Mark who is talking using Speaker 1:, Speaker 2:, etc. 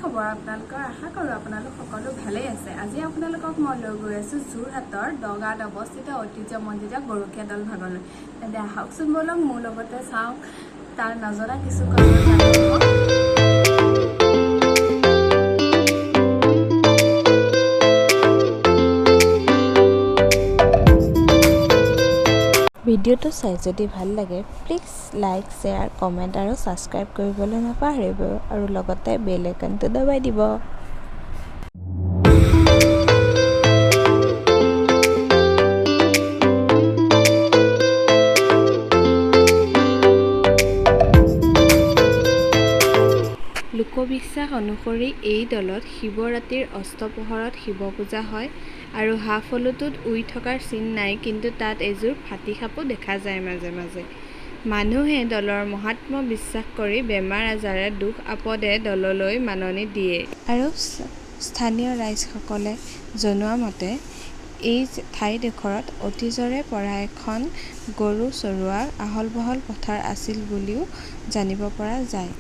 Speaker 1: খবৰ আপোনালোকৰ? আশা কৰোঁ আপোনালোক সকলো ভালেই আছে। আজি আপোনালোকক মই লৈ গৈ আছোঁ যোৰহাটৰ দগাত অৱস্থিত ঐতিহ্যমণ্ডিত গৰখীয়া দল ভাগলৈ। তেন্তে আহকচোন বলক মোৰ লগতে চাওক তাৰ নজনা কিছু কথা জানিব।
Speaker 2: ভিডিঅ'টো চাই যদি ভাল লাগে প্লিজ লাইক, শ্বেয়াৰ, কমেণ্ট আৰু ছাবস্ক্ৰাইব কৰিবলৈ নাপাহৰিব আৰু লগতে বেল আইকনটো দবাই দিব। লোকবিশ্বাস অনুসৰি এই দলত শিৱৰাত্ৰিৰ অস্তপহৰত শিৱ পূজা হয় আৰু হাফলুটোত উই থকাৰ চিন নাই, কিন্তু তাত এযোৰ ফাটি সাপো দেখা যায় মাজে মাজে। মানুহে দলৰ মহাত্ম্য বিশ্বাস কৰি বেমাৰ আজাৰে দুখ আপদে দললৈ মাননি দিয়ে আৰু স্থানীয় ৰাইজসকলে জনোৱা মতে এই ঠাইডোখৰত অতীজৰে পৰা এখন গৰু চৰোৱা আহল বহল পথাৰ আছিল বুলিও জানিব পৰা যায়।